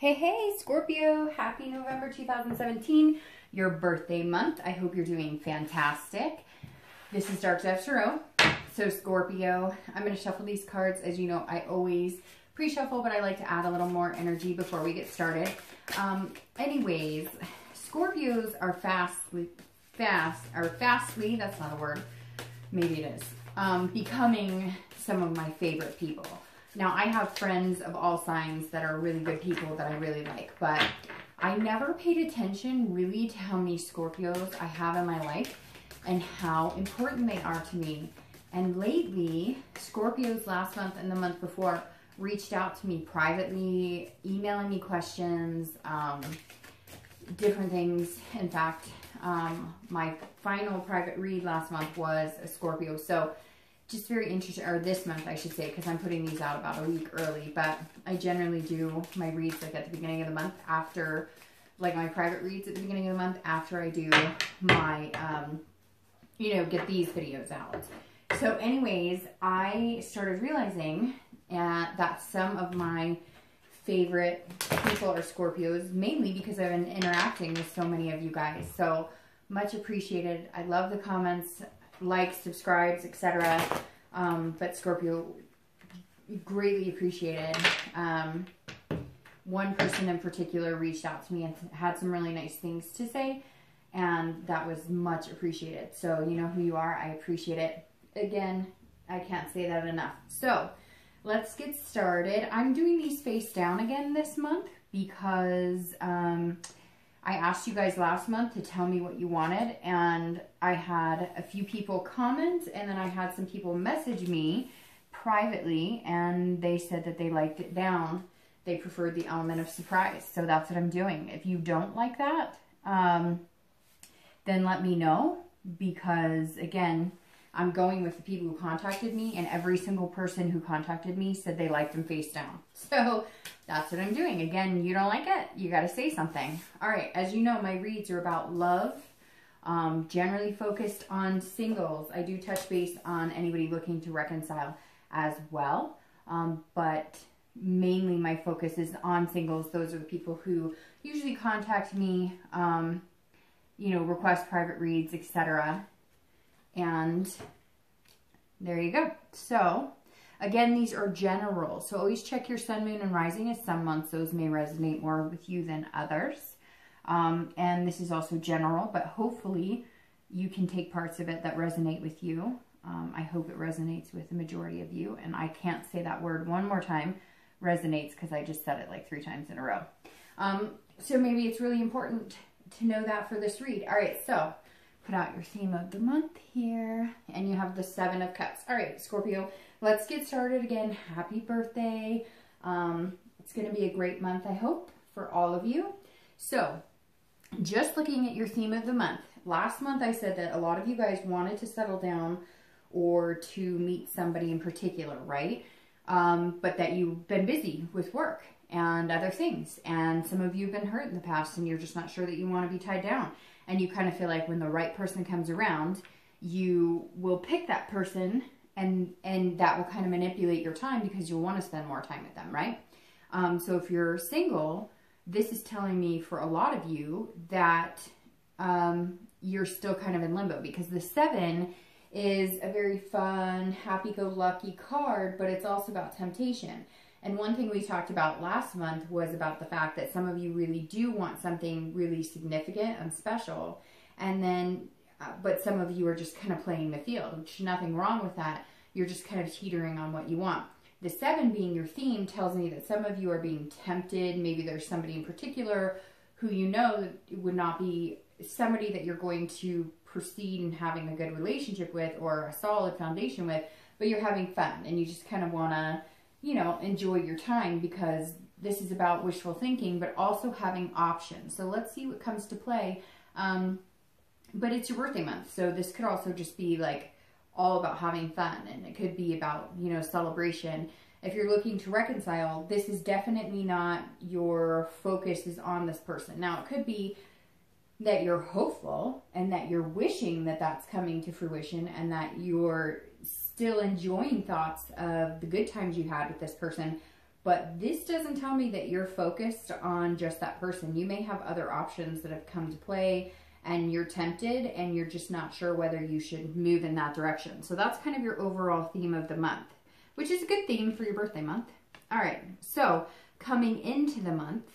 Hey, hey, Scorpio, happy November 2017, your birthday month. I hope you're doing fantastic. This is Dark Dove Tarot. So Scorpio, I'm going to shuffle these cards. As you know, I always pre-shuffle, but I like to add a little more energy before we get started. Anyways, Scorpios are fastly, that's not a word, maybe it is, becoming some of my favorite people. Now, I have friends of all signs that are really good people that I really like, but I never paid attention really to how many Scorpios I have in my life and how important they are to me. And lately, Scorpios last month and the month before reached out to me privately, emailing me questions, different things. In fact, my final private read last month was a Scorpio. So just very interesting, or this month I should say, because I'm putting these out about a week early, but I generally do my reads like at the beginning of the month after, like my private reads at the beginning of the month after I do my, get these videos out. So anyways, I started realizing that some of my favorite people are Scorpios, mainly because I've been interacting with so many of you guys. So much appreciated. I love the comments, likes, subscribes, etc. But Scorpio, greatly appreciated. One person in particular reached out to me and had some really nice things to say, and that was much appreciated. So you know who you are. I appreciate it. Again, I can't say that enough. So let's get started. I'm doing these face down again this month because I asked you guys last month to tell me what you wanted, and I had a few people comment, and then I had some people message me privately, and they said that they liked it down. They preferred the element of surprise, so that's what I'm doing. If you don't like that, then let me know, because again, I'm going with the people who contacted me, and every single person who contacted me said they liked them face down. So that's what I'm doing. Again, you don't like it, you got to say something. All right, as you know, my reads are about love, generally focused on singles. I do touch base on anybody looking to reconcile as well, but mainly my focus is on singles. Those are the people who usually contact me, request private reads, etc. And there you go. So again, these are general. So always check your sun, moon, and rising, as some months those may resonate more with you than others. And this is also general, but hopefully you can take parts of it that resonate with you. I hope it resonates with the majority of you. And I can't say that word one more time, resonates, because I just said it like 3 times in a row. So maybe it's really important to know that for this read. All right, so put out your theme of the month here, and you have the 7 of Cups. All right, Scorpio, let's get started again. Happy birthday. It's going to be a great month, I hope, for all of you. So just looking at your theme of the month, last month I said that a lot of you guys wanted to settle down or to meet somebody in particular, right? But that you've been busy with work and other things, and some of you have been hurt in the past, and you're just not sure that you want to be tied down. And you kind of feel like when the right person comes around, you will pick that person, and that will kind of manipulate your time because you'll want to spend more time with them, right? So if you're single, this is telling me for a lot of you that you're still kind of in limbo, because the 7 is a very fun, happy-go-lucky card, but it's also about temptation. And one thing we talked about last month was about the fact that some of you really do want something really significant and special, and then, but some of you are just kind of playing the field, which is nothing wrong with that. You're just kind of teetering on what you want. The 7 being your theme tells me that some of you are being tempted. Maybe there's somebody in particular who you know would not be somebody that you're going to proceed in having a good relationship with or a solid foundation with, but you're having fun and you just kind of want to, enjoy your time, because this is about wishful thinking, but also having options. So let's see what comes to play. But it's your birthday month, so this could also just be like all about having fun, and it could be about, celebration. If you're looking to reconcile, this is definitely not your focus is on this person. Now, it could be that you're hopeful and that you're wishing that that's coming to fruition, and that you're still enjoying thoughts of the good times you had with this person, But this doesn't tell me that you're focused on just that person. You may have other options that have come to play and you're tempted and you're just not sure whether you should move in that direction. So that's kind of your overall theme of the month, which is a good theme for your birthday month. All right, so coming into the month,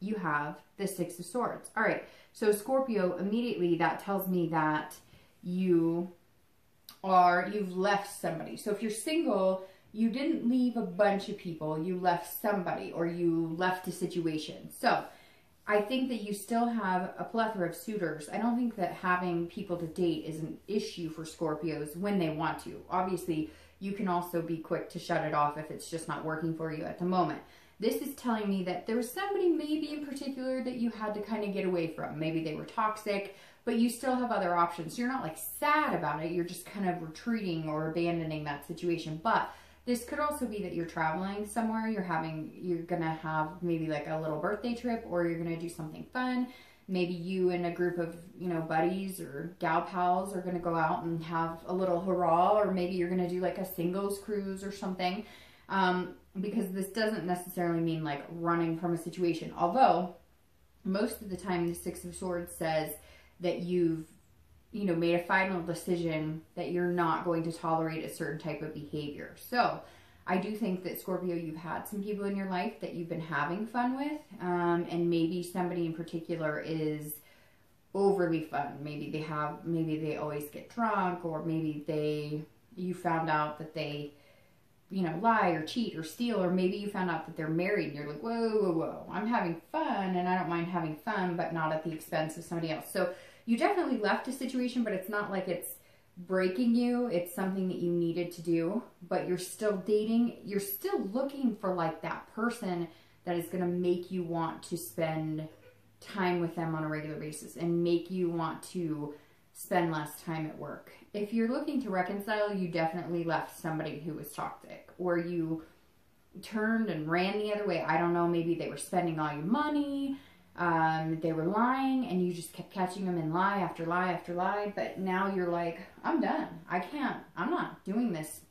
you have the Six of Swords. All right, so Scorpio, immediately that tells me that you've left somebody. So if you're single, you didn't leave a bunch of people, you left somebody, or you left a situation. So I think that you still have a plethora of suitors. I don't think that having people to date is an issue for Scorpios when they want to. Obviously, you can also be quick to shut it off if it's just not working for you at the moment. This is telling me that there was somebody maybe in particular that you had to kind of get away from. Maybe they were toxic, but you still have other options. You're not like sad about it. You're just kind of retreating or abandoning that situation. But this could also be that you're traveling somewhere. You're going to have maybe like a little birthday trip, or you're going to do something fun. Maybe you and a group of, buddies or gal pals are going to go out and have a little hurrah, or maybe you're going to do like a singles cruise or something. Because this doesn't necessarily mean like running from a situation. Although most of the time the Six of Swords says that you've made a final decision that you're not going to tolerate a certain type of behavior. So I do think that, Scorpio, you've had some people in your life that you've been having fun with, and maybe somebody in particular is overly fun. Maybe they always get drunk, or maybe you found out that they, lie or cheat or steal, or maybe you found out that they're married and you're like, whoa, whoa, whoa, I'm having fun and I don't mind having fun, but not at the expense of somebody else. So you definitely left a situation, but it's not like it's breaking you. It's something that you needed to do, but you're still dating. You're still looking for like that person that is going to make you want to spend time with them on a regular basis and make you want to spend less time at work. If you're looking to reconcile, you definitely left somebody who was toxic, or you turned and ran the other way. I don't know, maybe they were spending all your money. They were lying and you just kept catching them in lie after lie after lie. But now you're like, I'm done. I'm not doing this,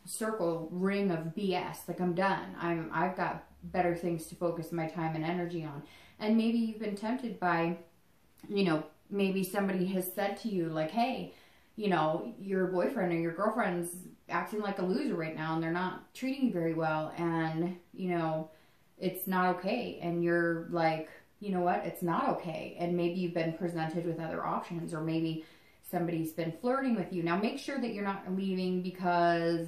circle ring of BS. Like, I'm done. I've got better things to focus my time and energy on. And maybe you've been tempted by, maybe somebody has said to you like, hey, your boyfriend or your girlfriend's acting like a loser right now and they're not treating you very well. And, it's not okay. And you're like, you know what? It's not okay. And maybe you've been presented with other options, or maybe somebody's been flirting with you. Now make sure that you're not leaving because,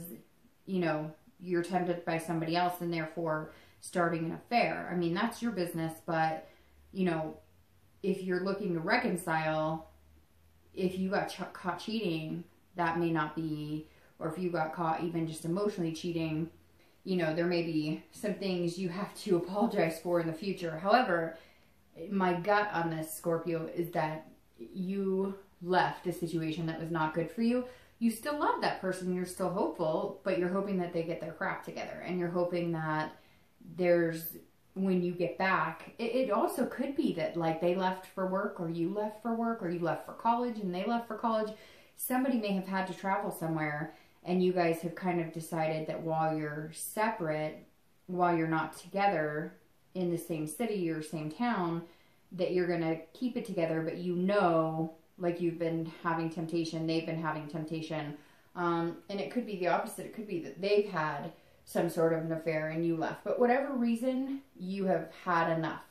you're tempted by somebody else and therefore starting an affair. I mean, that's your business, but, if you're looking to reconcile, if you got caught cheating, that may not be, or if you got caught even just emotionally cheating, there may be some things you have to apologize for in the future. However, my gut on this, Scorpio, is that you left a situation that was not good for you. You still love that person. You're still hopeful, but you're hoping that they get their crap together. And you're hoping that when you get back, it also could be that like they left for work, or you left for work, or you left for college and they left for college. Somebody may have had to travel somewhere, and you guys have kind of decided that while you're separate, while you're not together in the same city or same town, that you're going to keep it together, but like you've been having temptation, they've been having temptation. And it could be the opposite. It could be that they've had some sort of an affair and you left. But whatever reason, you have had enough.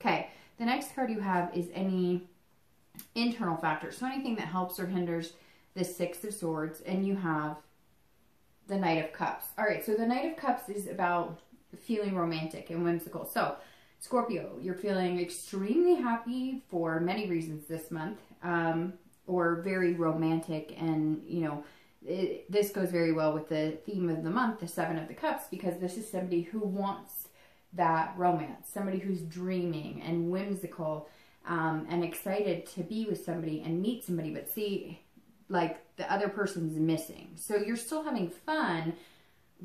Okay, the next card you have is any internal factors. So anything that helps or hinders the Six of Swords, and you have the Knight of Cups. All right, so the Knight of Cups is about feeling romantic and whimsical. So, Scorpio, you're feeling extremely happy for many reasons this month, or very romantic, and, this goes very well with the theme of the month, the Seven of the Cups, because this is somebody who wants that romance, somebody who's dreaming and whimsical, and excited to be with somebody and meet somebody, but see, like the other person's missing. So you're still having fun,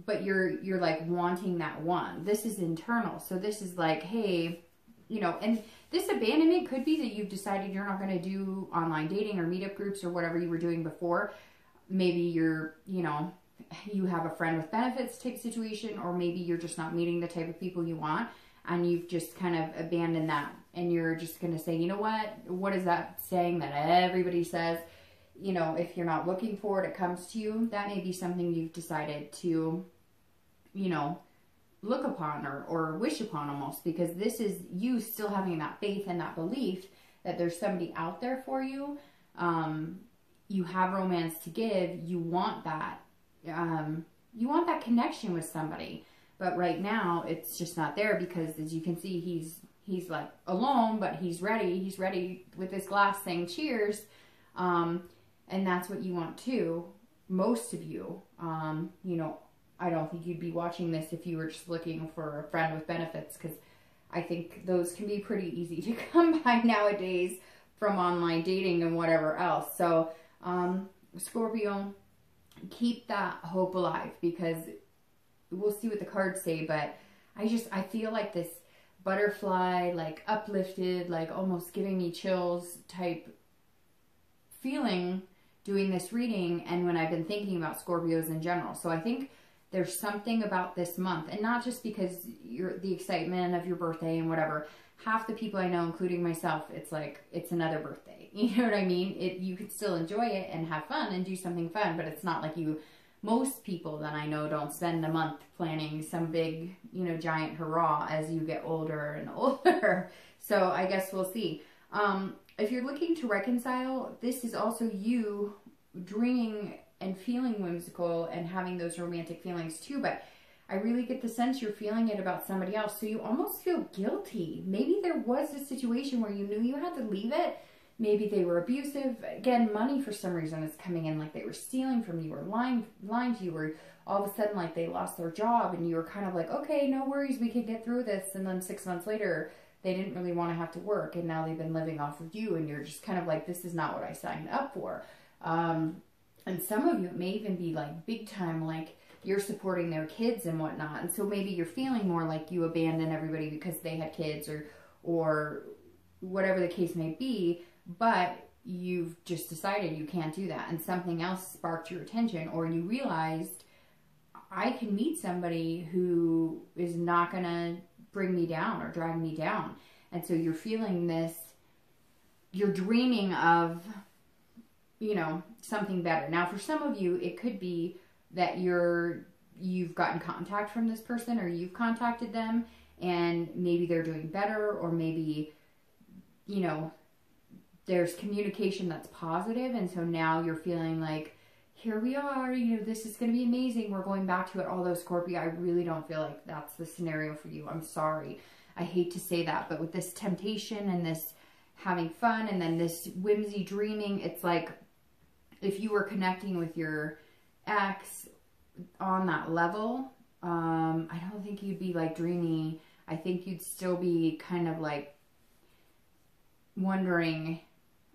but you're like wanting that one. This is internal. So this is like, hey, and this abandonment could be that you've decided you're not going to do online dating or meetup groups or whatever you were doing before. Maybe you're, you have a friend with benefits type situation, or maybe you're just not meeting the type of people you want and you've just kind of abandoned that. And you're just going to say, you know what is that saying that everybody says? You know, if you're not looking for it, it comes to you. That may be something you've decided to, you know, look upon or wish upon almost, because this is you still having that faith and that belief that there's somebody out there for you. You have romance to give. You want that. You want that connection with somebody. But right now, it's just not there because, as you can see, he's like alone, but he's ready. He's ready with his glass saying cheers. And that's what you want too. Most of you, you know, I don't think you'd be watching this if you were just looking for a friend with benefits, because I think those can be pretty easy to come by nowadays from online dating and whatever else. So, Scorpio, keep that hope alive, because we'll see what the cards say, but I feel like this butterfly, like uplifted, like almost giving me chills type feeling doing this reading, and when I've been thinking about Scorpios in general. So I think there's something about this month, and not just because you're the excitement of your birthday and whatever. Half the people I know, including myself, it's like it's another birthday. You know what I mean? You could still enjoy it and have fun and do something fun, but it's not like most people that I know don't spend a month planning some big, you know, giant hurrah as you get older and older. So I guess we'll see. If you're looking to reconcile, this is also you dreaming and feeling whimsical and having those romantic feelings too, but I really get the sense you're feeling it about somebody else, so you almost feel guilty. Maybe there was a situation where you knew you had to leave it. Maybe they were abusive. Again, money for some reason is coming in like they were stealing from you or lying to you, or all of a sudden like they lost their job and you were kind of like, okay, no worries, we can get through this. And then 6 months later, they didn't really want to have to work, and now they've been living off of you, and you're just kind of like, this is not what I signed up for. And some of you, it may even be like big time, like you're supporting their kids and whatnot. And so maybe you're feeling more like you abandoned everybody because they had kids or whatever the case may be, but you've just decided you can't do that. And something else sparked your attention, or you realized I can meet somebody who is not going to bring me down or drag me down. And so you're feeling this, you're dreaming of, you know, something better. Now, for some of you, it could be that you've gotten contact from this person, or you've contacted them, and maybe they're doing better, or maybe, you know, there's communication that's positive, and so now you're feeling like, here we are, you know, this is going to be amazing, we're going back to it. Although, Scorpio, I really don't feel like that's the scenario for you. I'm sorry. I hate to say that, but with this temptation and this having fun and then this whimsy dreaming, it's like if you were connecting with your ex on that level, I don't think you'd be like dreamy. I think you'd still be kind of like wondering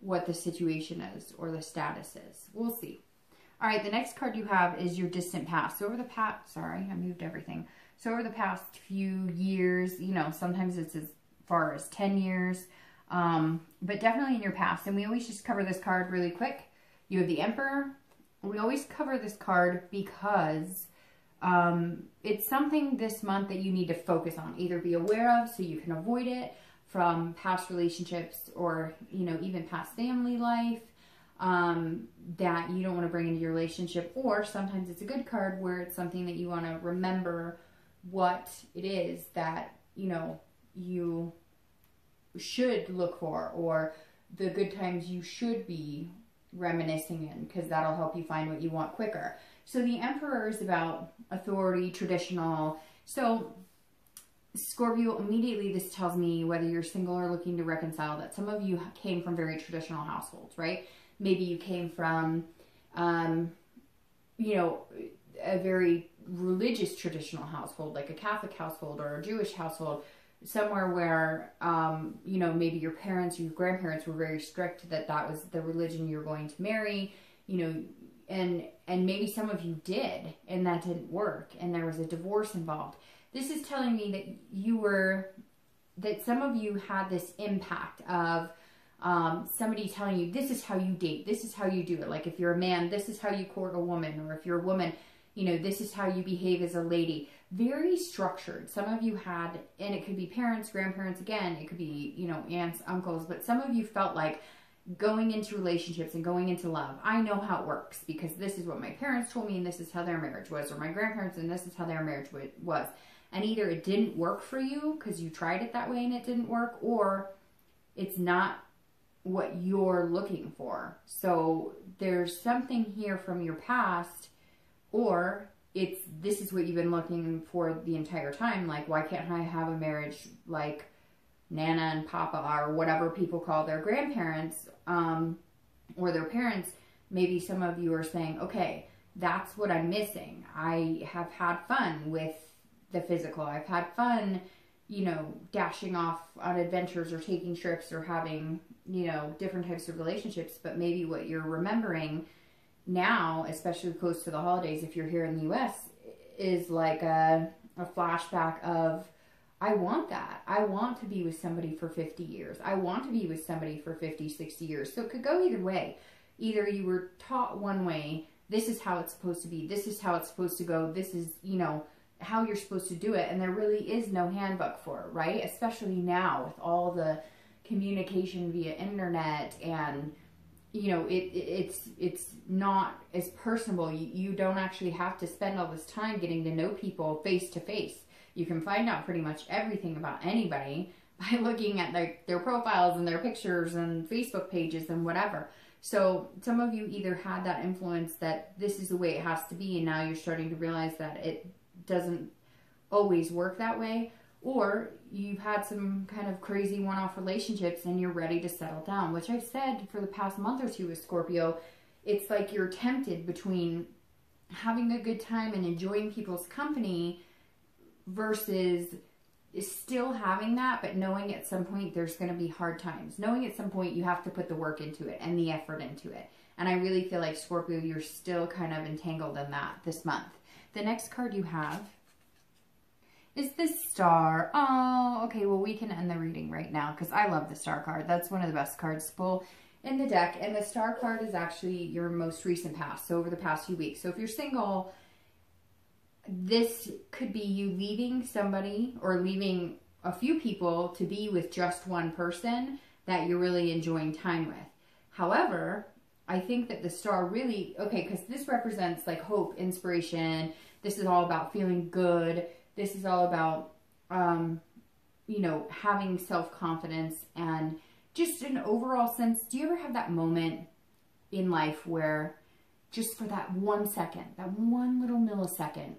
what the situation is or the status is. We'll see. All right, the next card you have is your distant past. So over the past, sorry, I moved everything. So over the past few years, you know, sometimes it's as far as 10 years, but definitely in your past. And we always just cover this card really quick. You have the Emperor. We always cover this card because it's something this month that you need to focus on, either be aware of so you can avoid it from past relationships, or, you know, even past family life that you don't want to bring into your relationship. Or sometimes it's a good card where it's something that you want to remember what it is that, you know, you should look for, or the good times you should be reminiscing in, because that'll help you find what you want quicker. So the Emperor is about authority, traditional. So Scorpio, immediately this tells me, whether you're single or looking to reconcile, that some of you came from very traditional households, right? Maybe you came from, you know, a very religious traditional household, like a Catholic household or a Jewish household, somewhere where, you know, maybe your parents or your grandparents were very strict that that was the religion you were going to marry, you know, and maybe some of you did, and that didn't work, and there was a divorce involved. This is telling me that some of you had this impact of somebody telling you, this is how you date, this is how you do it. Like if you're a man, this is how you court a woman, or if you're a woman, you know, this is how you behave as a lady. Very structured. Some of you had, and it could be parents, grandparents, again, it could be, you know, aunts, uncles, but some of you felt like going into relationships and going into love, I know how it works because this is what my parents told me and this is how their marriage was, or my grandparents and this is how their marriage was. And either it didn't work for you because you tried it that way and it didn't work, or it's not what you're looking for. So there's something here from your past, or this is what you've been looking for the entire time. Like, why can't I have a marriage like Nana and Papa, or whatever people call their grandparents, or their parents? Maybe some of you are saying, okay, that's what I'm missing. I have had fun with the physical. I've had fun, you know, dashing off on adventures or taking trips or having, you know, different types of relationships. But maybe what you're remembering now, especially close to the holidays, if you're here in the US, is like a flashback of, I want that. I want to be with somebody for 50 years. I want to be with somebody for 50, 60 years. So it could go either way. Either you were taught one way, this is how it's supposed to be, this is how it's supposed to go, this is, you know, how you're supposed to do it, and there really is no handbook for it, right? Especially now with all the communication via internet, and you know, it's not as personable. You don't actually have to spend all this time getting to know people face to face. You can find out pretty much everything about anybody by looking at their profiles and their pictures and Facebook pages and whatever. So some of you either had that influence that this is the way it has to be, and now you're starting to realize that it doesn't always work that way, or you've had some kind of crazy one-off relationships and you're ready to settle down, which I've said for the past month or two with Scorpio. It's like you're tempted between having a good time and enjoying people's company versus still having that, but knowing at some point there's going to be hard times. Knowing at some point you have to put the work into it and the effort into it. And I really feel like, Scorpio, you're still kind of entangled in that this month. The next card you have is the Star. Oh, okay. Well, we can end the reading right now because I love the Star card. That's one of the best cards to pull in the deck. And the Star card is actually your most recent past. So over the past few weeks. So if you're single, this could be you leaving somebody or leaving a few people to be with just one person that you're really enjoying time with. However, I think that the Star really, okay, because this represents like hope, inspiration. This is all about feeling good. This is all about, you know, having self-confidence and just an overall sense. Do you ever have that moment in life where just for that 1 second, that one little millisecond,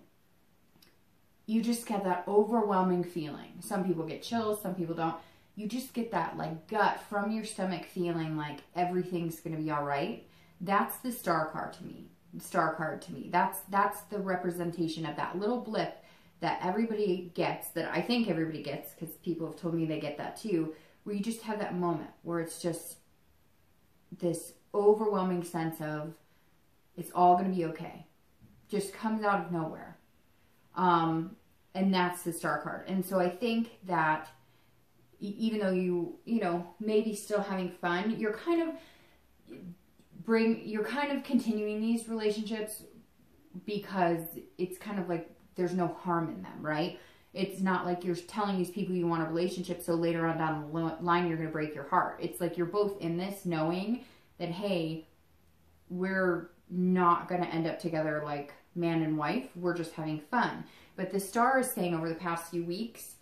you just get that overwhelming feeling? Some people get chills, some people don't. You just get that like gut from your stomach feeling like everything's going to be all right. That's the Star card to me. Star card to me. That's the representation of that little blip that everybody gets, that I think everybody gets, because people have told me they get that too, where you just have that moment where it's just this overwhelming sense of it's all going to be okay. Just comes out of nowhere. And that's the Star card. And so I think that even though you know, maybe still having fun, you're kind of continuing these relationships because it's kind of like there's no harm in them, right? It's not like you're telling these people you want a relationship so later on down the line you're going to break your heart. It's like you're both in this knowing that, hey, we're not going to end up together like man and wife. We're just having fun. But the Star is saying over the past few weeks,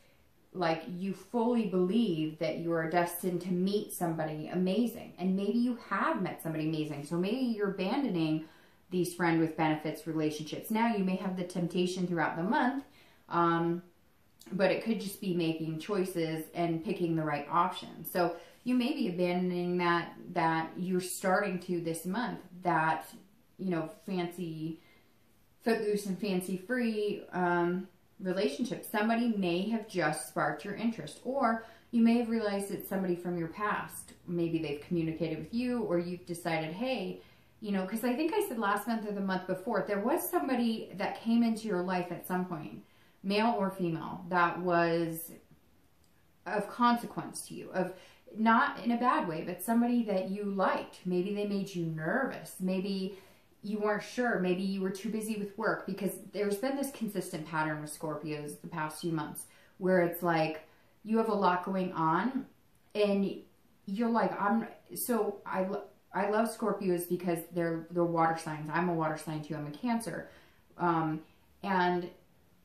like, you fully believe that you are destined to meet somebody amazing. And maybe you have met somebody amazing. So maybe you're abandoning these friend with benefits relationships. Now you may have the temptation throughout the month, but it could just be making choices and picking the right option. So you may be abandoning that you're starting to this month, that, you know, fancy, footloose and fancy free relationship. Somebody may have just sparked your interest, or you may have realized it's somebody from your past. Maybe they've communicated with you, or you've decided, hey, you know, because I think I said last month or the month before, there was somebody that came into your life at some point, male or female, that was of consequence to you, of not in a bad way, but somebody that you liked. Maybe they made you nervous. Maybe you weren't sure. Maybe you were too busy with work, because there's been this consistent pattern with Scorpios the past few months where it's like you have a lot going on and you're like, I love Scorpios because they're water signs. I'm a water sign too. I'm a Cancer. And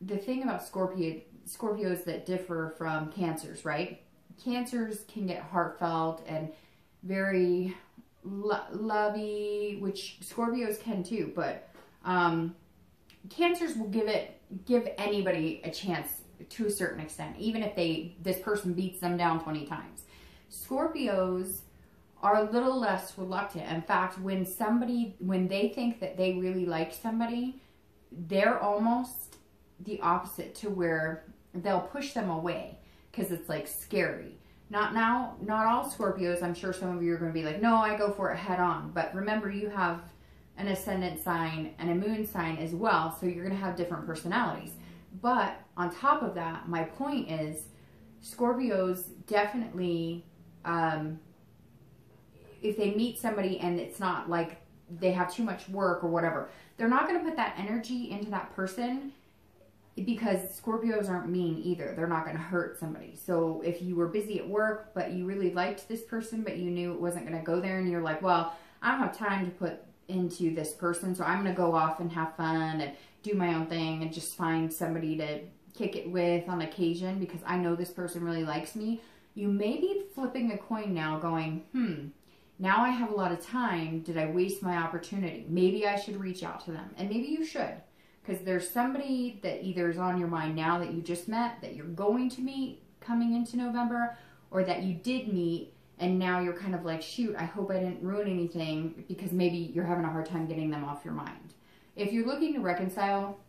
the thing about Scorpios that differ from Cancers, right? Cancers can get heartfelt and very lovey, which Scorpios can too, but Cancers will give anybody a chance to a certain extent, even if this person beats them down 20 times. Scorpios are a little less reluctant. In fact, when they think that they really like somebody, they're almost the opposite, to where they'll push them away because it's like scary. Not all Scorpios. I'm sure some of you are going to be like, no, I go for it head on. But remember, you have an ascendant sign and a moon sign as well, so you're going to have different personalities. But on top of that, my point is, Scorpios definitely, if they meet somebody and it's not like they have too much work or whatever, they're not going to put that energy into that person, because Scorpios aren't mean either. They're not going to hurt somebody. So if you were busy at work, but you really liked this person, but you knew it wasn't going to go there, and you're like, well, I don't have time to put into this person, so I'm going to go off and have fun and do my own thing and just find somebody to kick it with on occasion because I know this person really likes me. You may be flipping a coin now going, now I have a lot of time. Did I waste my opportunity? Maybe I should reach out to them. And maybe you should. Because there's somebody that either is on your mind now that you just met, that you're going to meet coming into November, or that you did meet and now you're kind of like, shoot, I hope I didn't ruin anything, because maybe you're having a hard time getting them off your mind. If you're looking to reconcile,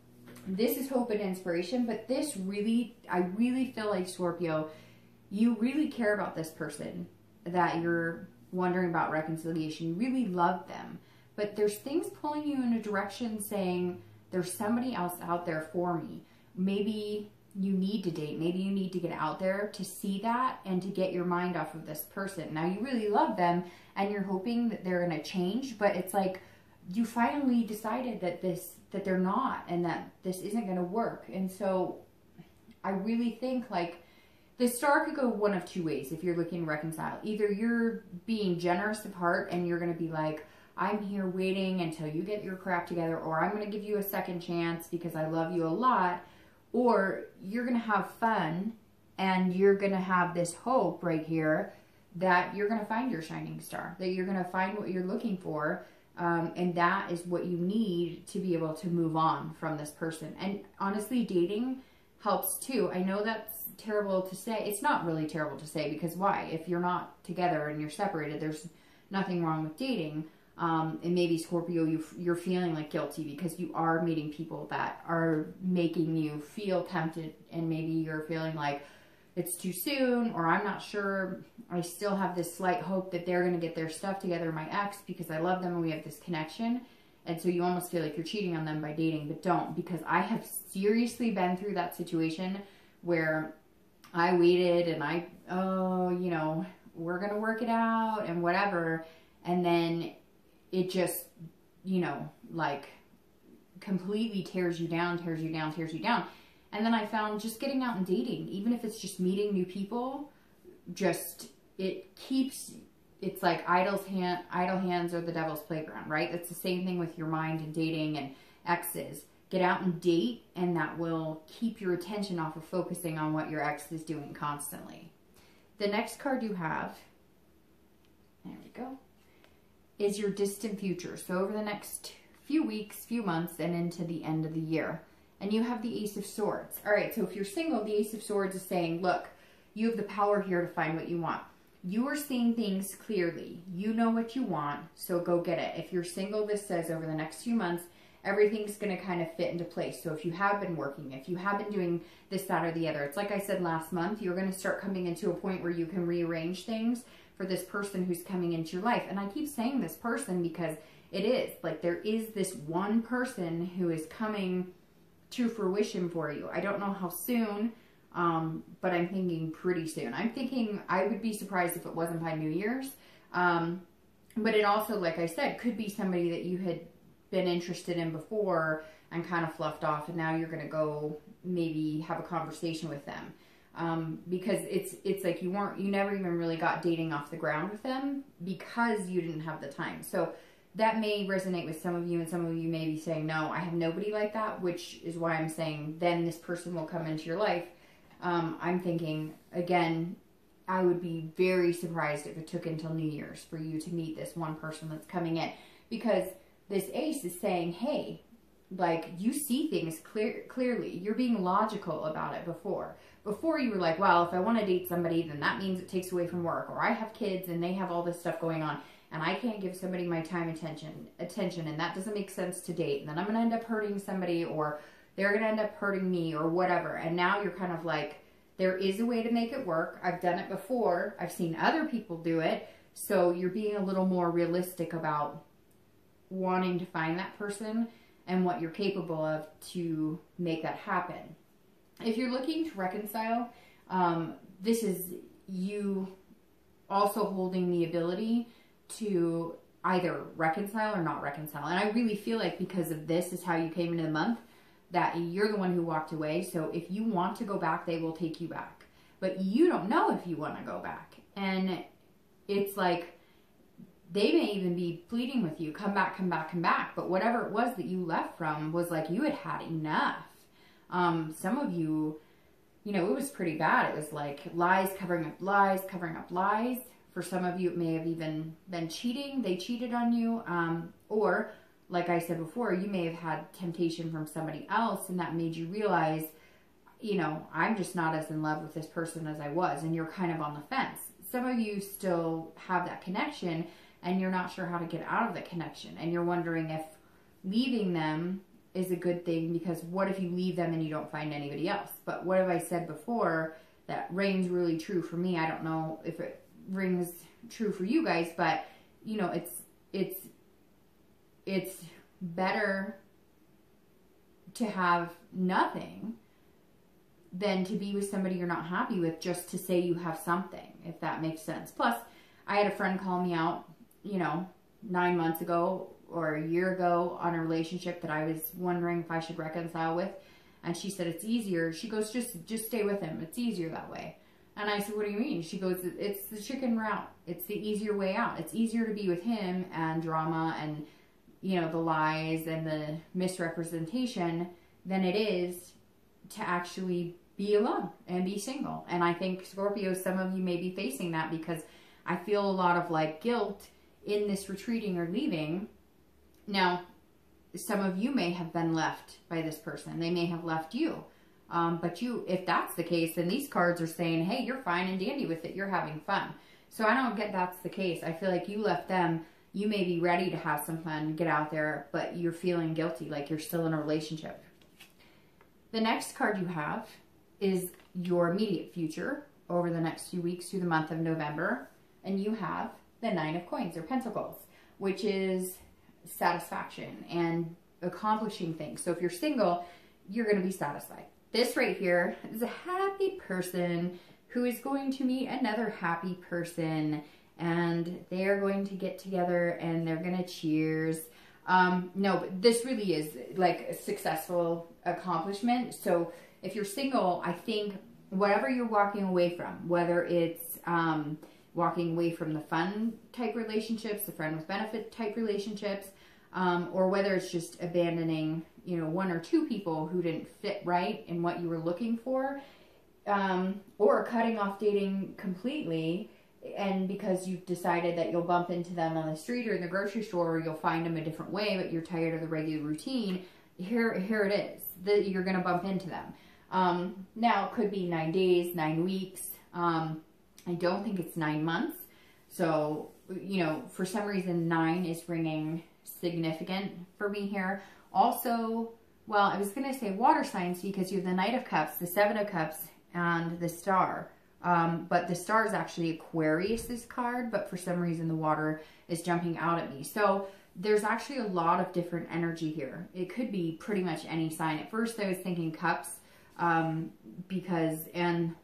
this is hope and inspiration, but this really, I really feel like, Scorpio, you really care about this person that you're wondering about reconciliation. You really love them, but there's things pulling you in a direction saying, there's somebody else out there for me. Maybe you need to date. Maybe you need to get out there to see that and to get your mind off of this person. Now, you really love them and you're hoping that they're going to change, but it's like you finally decided that they're not, and that this isn't going to work. And so I really think, like, the star could go one of two ways if you're looking to reconcile. Either you're being generous of heart and you're going to be like, I'm here waiting until you get your crap together, or I'm going to give you a second chance because I love you a lot. Or you're going to have fun and you're going to have this hope right here that you're going to find your shining star, that you're going to find what you're looking for. And that is what you need to be able to move on from this person. And honestly, dating helps too. I know that's terrible to say. It's not really terrible to say, because why? If you're not together and you're separated, there's nothing wrong with dating. And maybe, Scorpio, you're feeling like guilty because you are meeting people that are making you feel tempted, and maybe you're feeling like it's too soon, or I'm not sure. I still have this slight hope that they're going to get their stuff together, my ex, because I love them and we have this connection. And so you almost feel like you're cheating on them by dating, but don't, because I have seriously been through that situation where I waited and you know, we're going to work it out and whatever. And then it just, you know, like completely tears you down. And then I found just getting out and dating, even if it's just meeting new people, it's like idle hands are the devil's playground, right? It's the same thing with your mind and dating and exes. Get out and date, and that will keep your attention off of focusing on what your ex is doing constantly. The next card you have, there we go, is your distant future. So over the next few weeks, few months, and into the end of the year. And you have the Ace of Swords. All right, so if you're single, the Ace of Swords is saying, look, you have the power here to find what you want. You are seeing things clearly. You know what you want, so go get it. If you're single, this says over the next few months, everything's going to kind of fit into place. So if you have been working, if you have been doing this, that, or the other, it's like I said last month, you're going to start coming into a point where you can rearrange things for this person who's coming into your life. And I keep saying this person because it is. Like, there is this one person who is coming to fruition for you. I don't know how soon, but I'm thinking pretty soon. I'm thinking I would be surprised if it wasn't by New Year's. But it also, like I said, could be somebody that you had been interested in before and kind of fluffed off, and now you're going to go maybe have a conversation with them. Because it's like you never even really got dating off the ground with them because you didn't have the time. So that may resonate with some of you, and some of you may be saying, no, I have nobody like that, which is why I'm saying then this person will come into your life. I'm thinking, again, I would be very surprised if it took until New Year's for you to meet this one person that's coming in, because this ace is saying, hey, like, you see things clearly. You're being logical about it before. Before you were like, well, if I want to date somebody, then that means it takes away from work, or I have kids and they have all this stuff going on, and I can't give somebody my time attention, and that doesn't make sense to date, and then I'm going to end up hurting somebody, or they're going to end up hurting me, or whatever. And now you're kind of like, there is a way to make it work. I've done it before. I've seen other people do it. So you're being a little more realistic about wanting to find that person and what you're capable of to make that happen. If you're looking to reconcile, this is you also holding the ability to either reconcile or not reconcile. And I really feel like because of this is how you came into the month, that you're the one who walked away. So if you want to go back, they will take you back. But you don't know if you want to go back. And it's like, they may even be pleading with you, come back, come back, come back. But whatever it was that you left from was like you had had enough. Some of you, you know, it was pretty bad. It was like lies covering up lies, covering up lies. For some of you, it may have even been cheating. They cheated on you. Or, like I said before, you may have had temptation from somebody else, and that made you realize, you know, I'm just not as in love with this person as I was. And you're kind of on the fence. Some of you still have that connection, and you're not sure how to get out of the connection. And you're wondering if leaving them is a good thing, because what if you leave them and you don't find anybody else? But what have I said before that rings really true for me? I don't know if it rings true for you guys, but you know, it's better to have nothing than to be with somebody you're not happy with just to say you have something, if that makes sense. Plus, I had a friend call me out, you know, 9 months ago or a year ago on a relationship that I was wondering if I should reconcile with. And she said, it's easier. She goes, just stay with him. It's easier that way. And I said, what do you mean? She goes, it's the chicken route. It's the easier way out. It's easier to be with him and drama and, you know, the lies and the misrepresentation than it is to actually be alone and be single. And I think, Scorpio, some of you may be facing that, because I feel a lot of like guilt in this retreating or leaving. Now, some of you may have been left by this person. They may have left you. But you, if that's the case, then these cards are saying, hey, you're fine and dandy with it. You're having fun. So I don't get that's the case. I feel like you left them. You may be ready to have some fun, get out there, but you're feeling guilty, like you're still in a relationship. The next card you have is your immediate future over the next few weeks through the month of November. And you have the Nine of Coins or Pentacles, which is satisfaction and accomplishing things. So if you're single, you're going to be satisfied. This right here is a happy person who is going to meet another happy person, and they are going to get together and they're going to cheers. No, but this really is like a successful accomplishment. So if you're single, I think whatever you're walking away from, whether it's walking away from the fun type relationships, the friend with benefit type relationships, or whether it's just abandoning, you know, one or two people who didn't fit right in what you were looking for, or cutting off dating completely, and because you've decided that you'll bump into them on the street or in the grocery store, or you'll find them a different way, but you're tired of the regular routine, here it is, that you're going to bump into them. Now, it could be 9 days, 9 weeks. I don't think it's 9 months. So, you know, for some reason, 9 is ringing significant for me here. Also, well, I was going to say water signs, because you have the Knight of Cups, the Seven of Cups, and the Star. But the Star is actually Aquarius's card, but for some reason the water is jumping out at me. So there's actually a lot of different energy here. It could be pretty much any sign. At first I was thinking Cups, and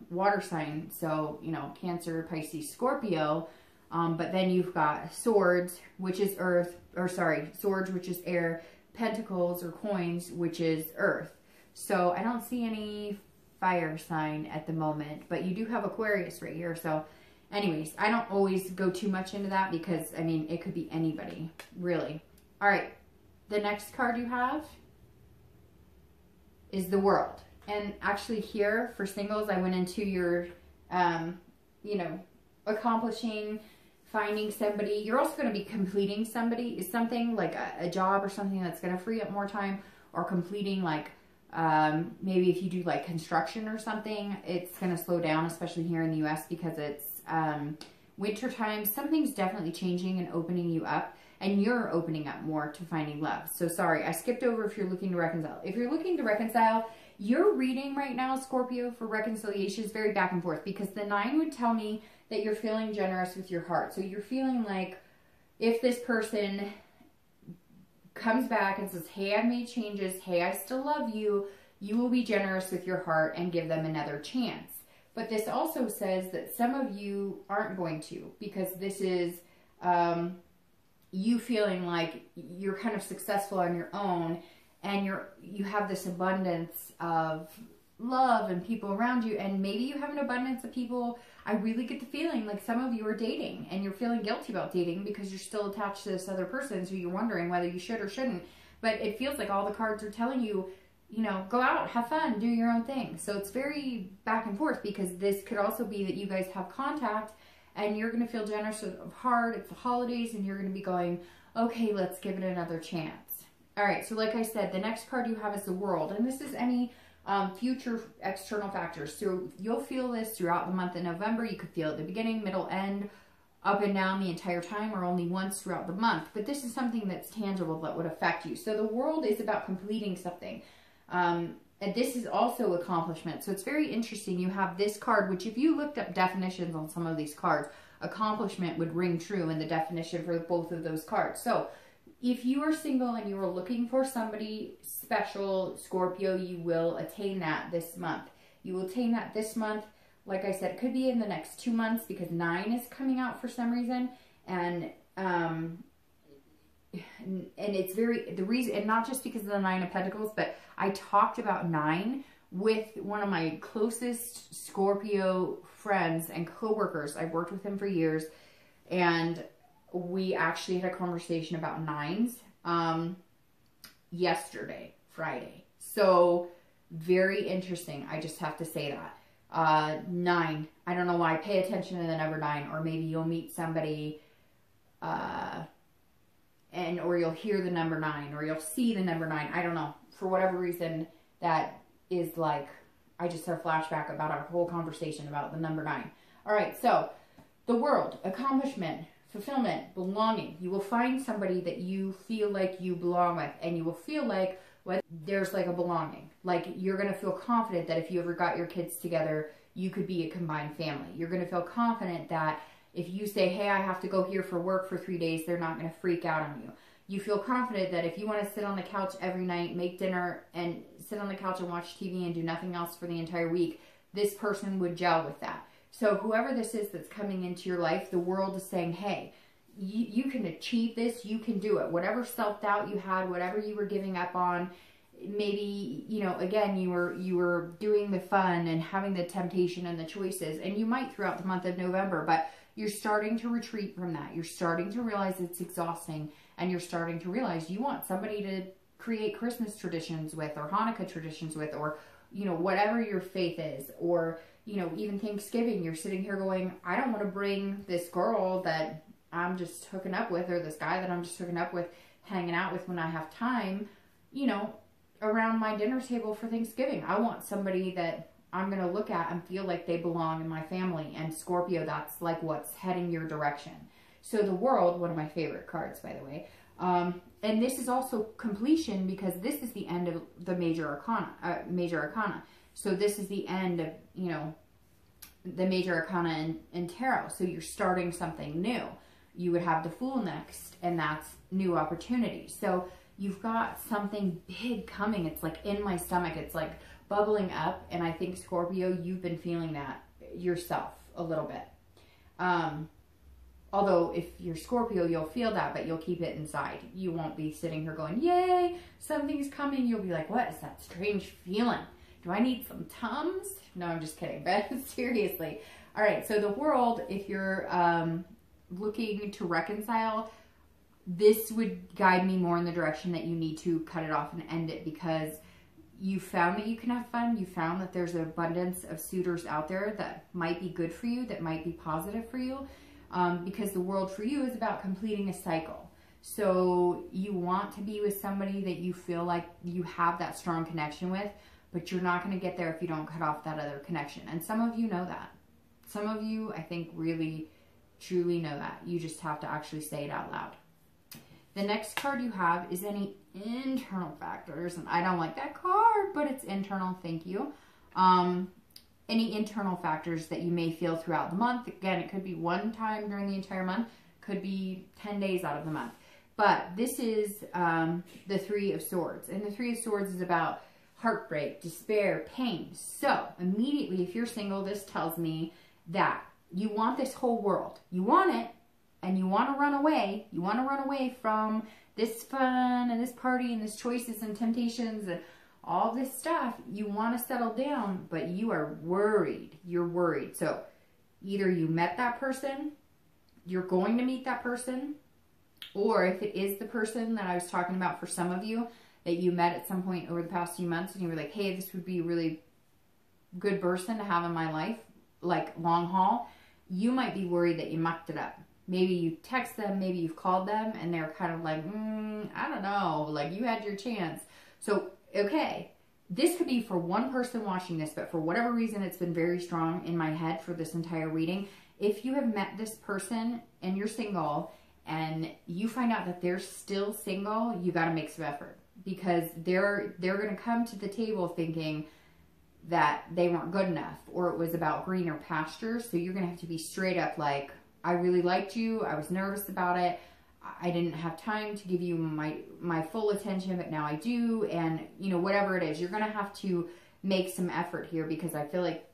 water sign. So, you know, Cancer, Pisces, Scorpio. But then you've got Swords, which is earth, or sorry, Swords, which is air, Pentacles or coins, which is Earth. So I don't see any fire sign at the moment, but you do have Aquarius right here. So anyways, I don't always go too much into that because, I mean, it could be anybody, really. All right, the next card you have is the World. And actually here, for singles, I went into your, you know, accomplishing, finding somebody. You're also going to be completing something like a job or something that's going to free up more time, or completing like, maybe if you do like construction or something, it's going to slow down, especially here in the US because it's winter time. Something's definitely changing and opening you up, and you're opening up more to finding love. So sorry, I skipped over if you're looking to reconcile. If you're looking to reconcile, your reading right now, Scorpio, for reconciliation is very back and forth, because the 9 would tell me that you're feeling generous with your heart. So you're feeling like if this person comes back and says, hey, I've made changes, hey, I still love you, you will be generous with your heart and give them another chance. But this also says that some of you aren't going to, because this is you feeling like you're kind of successful on your own, and you have this abundance of love and people around you, and maybe you have an abundance of people. I really get the feeling like some of you are dating and you're feeling guilty about dating because you're still attached to this other person, so you're wondering whether you should or shouldn't. But it feels like all the cards are telling you, you know, go out, have fun, do your own thing. So it's very back and forth, because this could also be that you guys have contact and you're going to feel generous of heart. It's the holidays and you're going to be going, okay, let's give it another chance. All right, so like I said, the next card you have is the World, and this is any future external factors. So you'll feel this throughout the month of November. You could feel it at the beginning, middle, end, up and down the entire time, or only once throughout the month. But this is something that's tangible that would affect you. So the World is about completing something. And this is also accomplishment. So it's very interesting. You have this card, which if you looked up definitions on some of these cards, accomplishment would ring true in the definition for both of those cards. So if you are single and you are looking for somebody special, Scorpio, you will attain that this month. You will attain that this month. Like I said, it could be in the next 2 months, because 9 is coming out for some reason. And it's the reason, and not just because of the 9 of Pentacles, but I talked about 9 with one of my closest Scorpio friends and coworkers. I've worked with him for years, and we actually had a conversation about 9s yesterday, Friday. So very interesting. I just have to say that. 9. I don't know why. Pay attention to the number 9, or maybe you'll meet somebody or you'll hear the number 9, or you'll see the number 9. I don't know. For whatever reason, that is like, I just had a flashback about our whole conversation about the number 9. All right, so the World, accomplishment, fulfillment, belonging. You will find somebody that you feel like you belong with, and you will feel like there's like a belonging. Like you're going to feel confident that if you ever got your kids together, you could be a combined family. You're going to feel confident that if you say, hey, I have to go here for work for 3 days, they're not going to freak out on you. You feel confident that if you want to sit on the couch every night, make dinner, and sit on the couch and watch TV and do nothing else for the entire week, this person would gel with that. So whoever this is that's coming into your life, the World is saying, hey, you can achieve this, you can do it. Whatever self-doubt you had, whatever you were giving up on, maybe, you know, again, you were doing the fun and having the temptation and the choices, and you might throughout the month of November, but you're starting to retreat from that. You're starting to realize it's exhausting, and you're starting to realize you want somebody to create Christmas traditions with, or Hanukkah traditions with, or, you know, whatever your faith is, or, you know, even Thanksgiving, you're sitting here going, I don't want to bring this girl that I'm just hooking up with, or this guy that I'm just hooking up with, hanging out with when I have time, you know, around my dinner table for Thanksgiving. I want somebody that I'm going to look at and feel like they belong in my family. And Scorpio, that's like what's heading your direction. So the World, one of my favorite cards, by the way. And this is also completion, because this is the end of the major arcana. So this is the end of, you know, the major arcana in tarot. So you're starting something new. You would have the Fool next, and that's new opportunities. So you've got something big coming. It's like in my stomach. It's like bubbling up. And I think, Scorpio, you've been feeling that yourself a little bit. Although if you're Scorpio, you'll feel that, but you'll keep it inside. You won't be sitting here going, yay, something's coming. You'll be like, what is that strange feeling? Do I need some Tums? No, I'm just kidding, but seriously. All right, so the world, if you're looking to reconcile, this would guide me more in the direction that you need to cut it off and end it, because you found that you can have fun. You found that there's an abundance of suitors out there that might be good for you, that might be positive for you, because the world for you is about completing a cycle. So you want to be with somebody that you feel like you have that strong connection with, but you're not going to get there if you don't cut off that other connection. And some of you know that. Some of you, I think, really, truly know that. You just have to actually say it out loud. The next card you have is any internal factors. And I don't like that card, but it's internal. Thank you. Any internal factors that you may feel throughout the month. Again, it could be one time during the entire month. Could be 10 days out of the month. But this is the Three of Swords. And the Three of Swords is about heartbreak, despair, pain. So immediately, if you're single, this tells me that you want this whole world. You want it, and you want to run away. You want to run away from this fun and this party and this choices and temptations and all this stuff. You want to settle down, but you are worried. You're worried. So either you met that person, you're going to meet that person, or if it is the person that I was talking about for some of you that you met at some point over the past few months and you were like, hey, this would be a really good person to have in my life, like long haul, you might be worried that you mucked it up. Maybe you text them, maybe you've called them, and they're kind of like, I don't know, like you had your chance. So, okay, this could be for one person watching this, but for whatever reason, it's been very strong in my head for this entire reading. If you have met this person and you're single and you find out that they're still single, you got to make some effort, because they're going to come to the table thinking that they weren't good enough, or it was about greener pastures. So you're going to have to be straight up like, I really liked you. I was nervous about it. I didn't have time to give you my full attention, but now I do. And, you know, whatever it is, you're going to have to make some effort here, because I feel like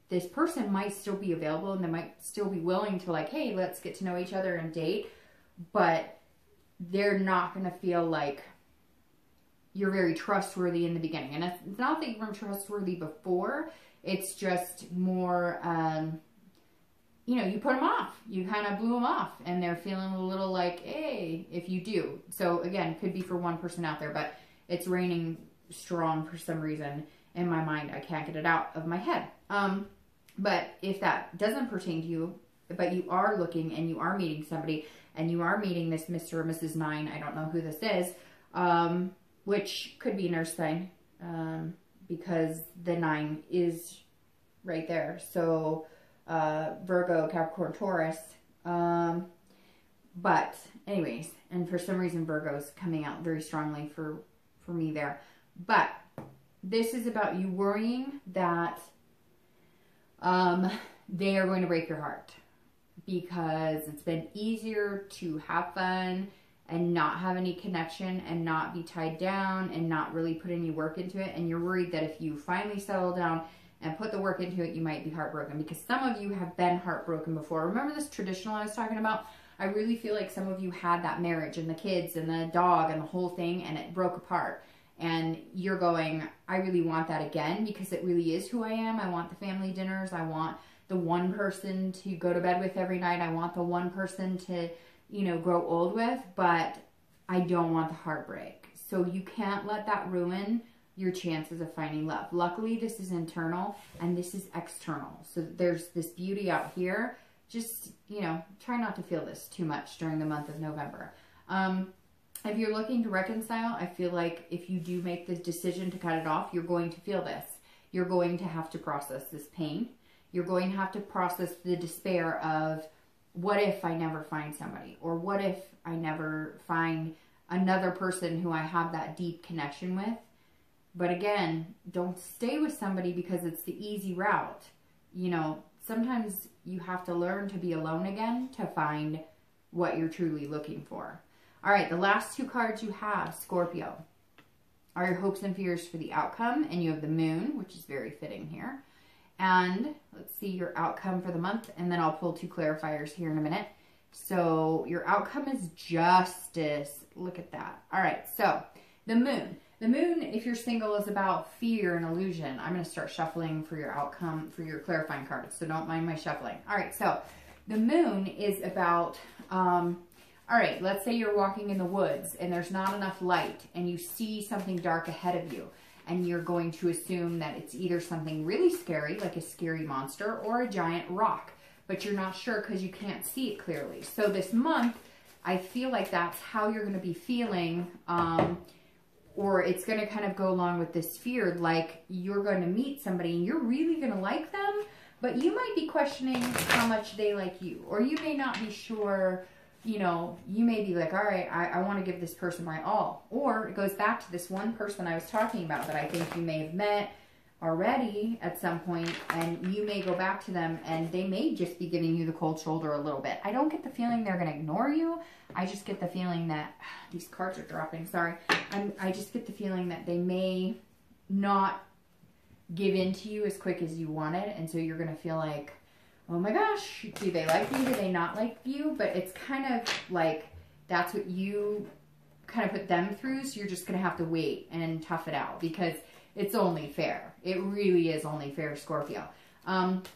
this person might still be available and they might still be willing to like, hey, let's get to know each other and date. But they're not going to feel like you're very trustworthy in the beginning. And it's not that you weren't trustworthy before. It's just more, you know, you put them off. You kind of blew them off. And they're feeling a little like, hey, if you do. So, again, could be for one person out there. But it's raining strong for some reason in my mind. I can't get it out of my head. But if that doesn't pertain to you, but you are looking and you are meeting somebody, and you are meeting this Mr. or Mrs. 9, I don't know who this is, which could be an earth sign, because the 9 is right there. So Virgo, Capricorn, Taurus. But anyways, and for some reason Virgo's coming out very strongly for me there. But this is about you worrying that they are going to break your heart, because it's been easier to have fun and not have any connection and not be tied down and not really put any work into it. And you're worried that if you finally settle down and put the work into it, you might be heartbroken, because some of you have been heartbroken before. Remember this traditional I was talking about? I really feel like some of you had that marriage and the kids and the dog and the whole thing, and it broke apart. And you're going, I really want that again, because it really is who I am. I want the family dinners. I want the one person to go to bed with every night. I want the one person to, you know, grow old with, but I don't want the heartbreak. So you can't let that ruin your chances of finding love. Luckily, this is internal and this is external. So there's this beauty out here. Just, you know, try not to feel this too much during the month of November. If you're looking to reconcile, I feel like if you do make the decision to cut it off, you're going to feel this. You're going to have to process this pain. You're going to have to process the despair of, what if I never find somebody? Or what if I never find another person who I have that deep connection with? But again, don't stay with somebody because it's the easy route. You know, sometimes you have to learn to be alone again to find what you're truly looking for. All right, the last two cards you have, Scorpio, are your hopes and fears for the outcome. And you have the moon, which is very fitting here. And let's see your outcome for the month. And then I'll pull two clarifiers here in a minute. So your outcome is justice. Look at that. All right, so the moon. The moon, if you're single, is about fear and illusion. I'm going to start shuffling for your outcome, for your clarifying cards, so don't mind my shuffling. All right, so the moon is about, all right, let's say you're walking in the woods and there's not enough light and you see something dark ahead of you, and you're going to assume that it's either something really scary, like a scary monster, or a giant rock, but you're not sure because you can't see it clearly. So this month, I feel like that's how you're going to be feeling, or it's going to kind of go along with this fear, like you're going to meet somebody and you're really going to like them, but you might be questioning how much they like you, or you may not be sure. You know, you may be like, all right, I want to give this person my all. Or it goes back to this one person I was talking about that I think you may have met already at some point, and you may go back to them and they may just be giving you the cold shoulder a little bit. I don't get the feeling they're going to ignore you. I just get the feeling that, these cards are dropping, sorry. I just get the feeling that they may not give in to you as quick as you wanted, and so you're going to feel like, oh my gosh, do they like me? Do they not like you? But it's kind of like, that's what you kind of put them through. So you're just going to have to wait and tough it out, because it's only fair. It really is only fair, Scorpio. And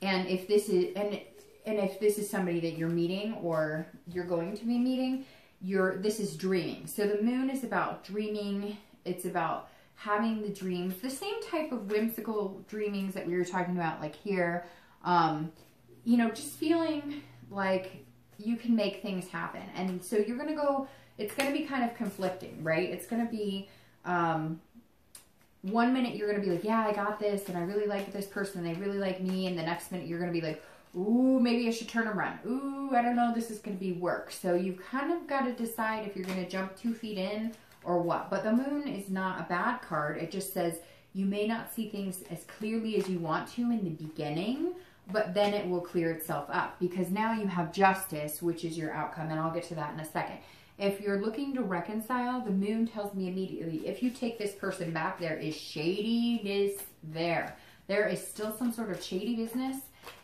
if this is, and if this is somebody that you're meeting or you're going to be meeting, this is dreaming. So the moon is about dreaming. It's about having the dreams, the same type of whimsical dreamings that we were talking about, like here. You know, just feeling like you can make things happen. And so you're going to go, it's going to be kind of conflicting, right? It's going to be, 1 minute you're going to be like, yeah, I got this, and I really like this person, and they really like me. And the next minute you're going to be like, ooh, maybe I should turn and run. Ooh, I don't know, this is going to be work. So you've kind of got to decide if you're going to jump 2 feet in or what. But the moon is not a bad card. It just says you may not see things as clearly as you want to in the beginning, but then it will clear itself up, because now you have justice, which is your outcome, and I'll get to that in a second. If you're looking to reconcile, the moon tells me immediately, if you take this person back, there is shadiness there. There is still some sort of shady business,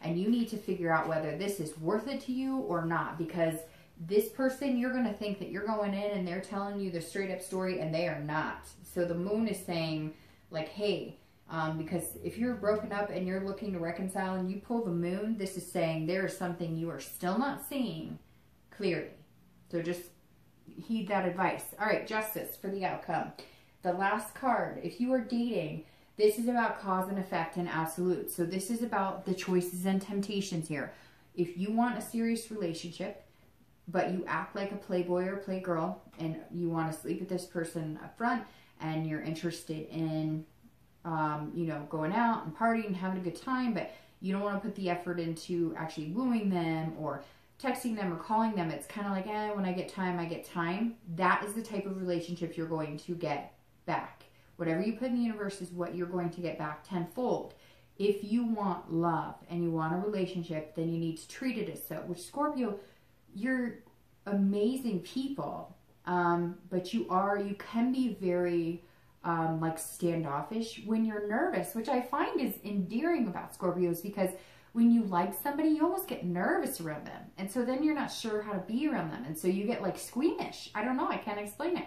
and you need to figure out whether this is worth it to you or not, because this person, you're going to think that you're going in and they're telling you the straight up story, and they are not. So the moon is saying, like, hey, because if you're broken up and you're looking to reconcile and you pull the moon, this is saying there is something you are still not seeing clearly. So just heed that advice. All right, justice for the outcome. The last card, if you are dating, this is about cause and effect and absolute. So this is about the choices and temptations here. If you want a serious relationship, but you act like a playboy or playgirl, and you want to sleep with this person up front, and you're interested in you know, going out and partying and having a good time, but you don't want to put the effort into actually wooing them or texting them or calling them. It's kind of like, when I get time, I get time. That is the type of relationship you're going to get back. Whatever you put in the universe is what you're going to get back tenfold. If you want love and you want a relationship, then you need to treat it as so. Which, Scorpio, you're amazing people, but you can be very like standoffish when you're nervous, which I find is endearing about Scorpios, because when you like somebody, you almost get nervous around them. And so then you're not sure how to be around them. And so you get like squeamish. I don't know. I can't explain it.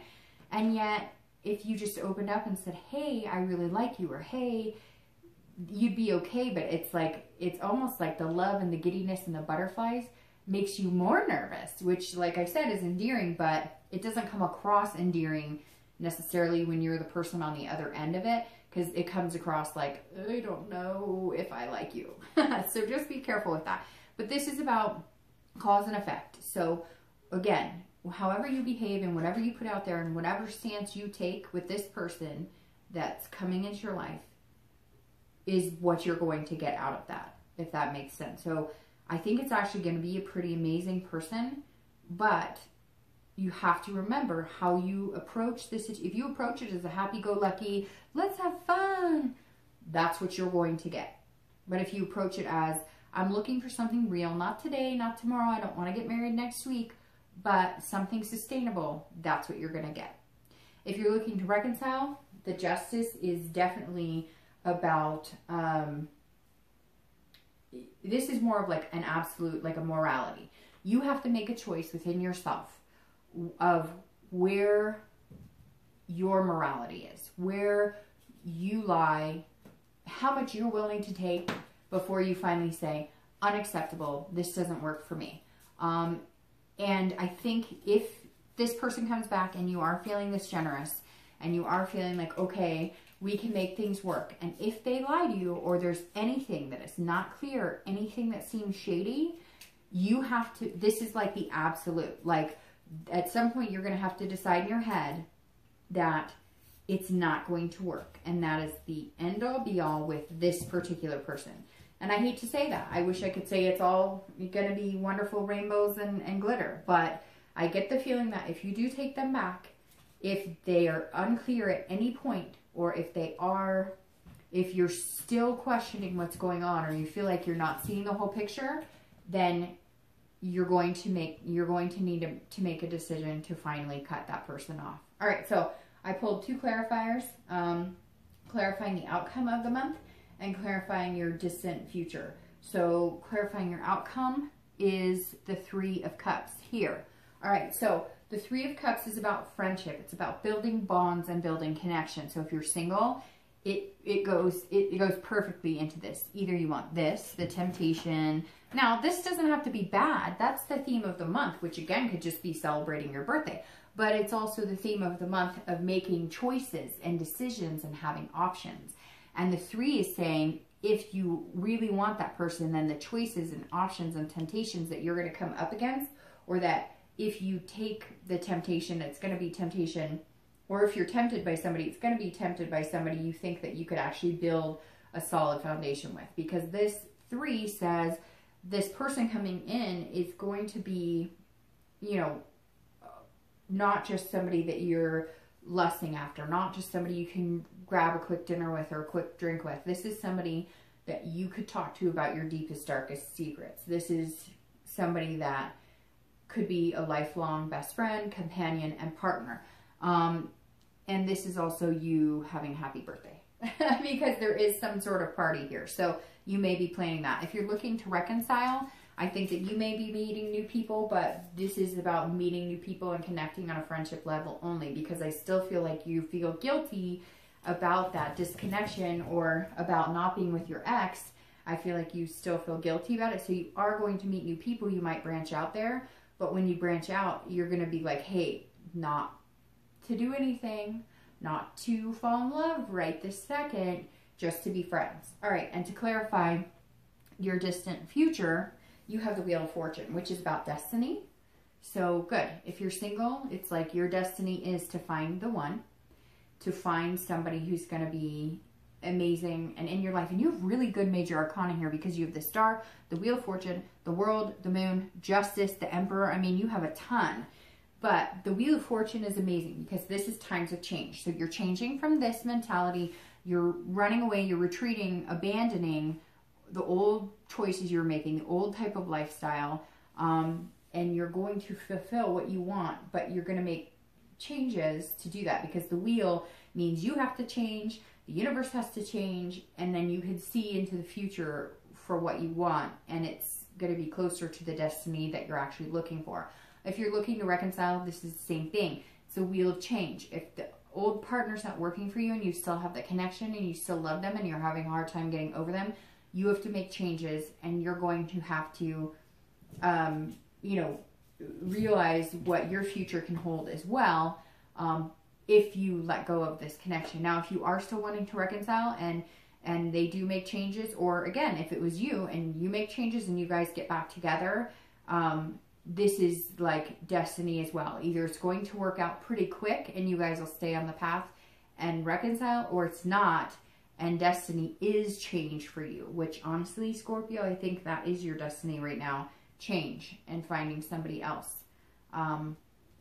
And yet, if you just opened up and said, hey, I really like you, or hey, you'd be okay. But it's like, it's almost like the love and the giddiness and the butterflies makes you more nervous, which, like I said, is endearing, but it doesn't come across endearing necessarily when you're the person on the other end of it, because it comes across like, I don't know if I like you. So just be careful with that. But this is about cause and effect. So again, however you behave and whatever you put out there and whatever stance you take with this person that's coming into your life is what you're going to get out of that, if that makes sense. So I think it's actually going to be a pretty amazing person, but you have to remember how you approach this. If you approach it as a happy-go-lucky, let's have fun, that's what you're going to get. But if you approach it as, I'm looking for something real, not today, not tomorrow, I don't want to get married next week, but something sustainable, that's what you're going to get. If you're looking to reconcile, the justice is definitely about, this is more of like an absolute, like a morality. You have to make a choice within yourself of where your morality is, where you lie, how much you're willing to take before you finally say, unacceptable, this doesn't work for me. And I think if this person comes back and you are feeling this generous and you are feeling like, okay, we can make things work. And if they lie to you or there's anything that is not clear, anything that seems shady, you have to, this is like the absolute, like at some point you're going to have to decide in your head that it's not going to work. And that is the end all be all with this particular person. And I hate to say that. I wish I could say it's all going to be wonderful rainbows and glitter. But I get the feeling that if you do take them back, if they are unclear at any point, or if you're still questioning what's going on, or you feel like you're not seeing the whole picture, then you're going to need to make a decision to finally cut that person off. All right, so I pulled 2 clarifiers, clarifying the outcome of the month and clarifying your distant future. So clarifying your outcome is the 3 of Cups here. All right, so the 3 of Cups is about friendship. It's about building bonds and building connection. So if you're single, it goes perfectly into this. Either you want this, the temptation. Now, this doesn't have to be bad. That's the theme of the month, which again could just be celebrating your birthday. But it's also the theme of the month of making choices and decisions and having options. And the 3 is saying, if you really want that person, then the choices and options and temptations that you're going to come up against, or that if you take the temptation, it's going to be temptation, or if you're tempted by somebody, it's going to be tempted by somebody you think that you could actually build a solid foundation with. Because this 3 says this person coming in is going to be, you know, not just somebody that you're lusting after, not just somebody you can grab a quick dinner with or a quick drink with. This is somebody that you could talk to about your deepest, darkest secrets. This is somebody that could be a lifelong best friend, companion, and partner. And this is also you having a happy birthday because there is some sort of party here. So you may be planning that. If you're looking to reconcile, I think that you may be meeting new people, but this is about meeting new people and connecting on a friendship level only, because I still feel like you feel guilty about that disconnection or about not being with your ex. I feel like you still feel guilty about it. So you are going to meet new people. You might branch out there, but when you branch out, you're going to be like, hey, not to do anything, not to fall in love right this second, just to be friends. All right, and to clarify your distant future, you have the Wheel of Fortune, which is about destiny. So good. If you're single, it's like your destiny is to find the one, to find somebody who's going to be amazing and in your life. And you have really good major arcana here because you have the Star, the Wheel of Fortune, the World, the Moon, Justice, the Emperor. I mean, you have a ton. But the Wheel of Fortune is amazing because this is times of change. So you're changing from this mentality. You're running away. You're retreating, abandoning the old choices you're making, the old type of lifestyle, and you're going to fulfill what you want, but you're going to make changes to do that, because the wheel means you have to change, the universe has to change, and then you can see into the future for what you want, and it's going to be closer to the destiny that you're actually looking for. If you're looking to reconcile, this is the same thing. It's a wheel of change. If the old partner's not working for you and you still have the connection and you still love them and you're having a hard time getting over them, you have to make changes, and you're going to have to, you know, realize what your future can hold as well, if you let go of this connection. Now, if you are still wanting to reconcile and they do make changes, or again, if it was you and you make changes and you guys get back together, this is like destiny as well. Either it's going to work out pretty quick and you guys will stay on the path and reconcile, or it's not, and destiny is change for you, which honestly, Scorpio, I think that is your destiny right now. Change and finding somebody else. All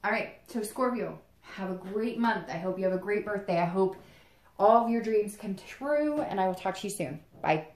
right, so Scorpio, have a great month. I hope you have a great birthday. I hope all of your dreams come true, and I will talk to you soon. Bye.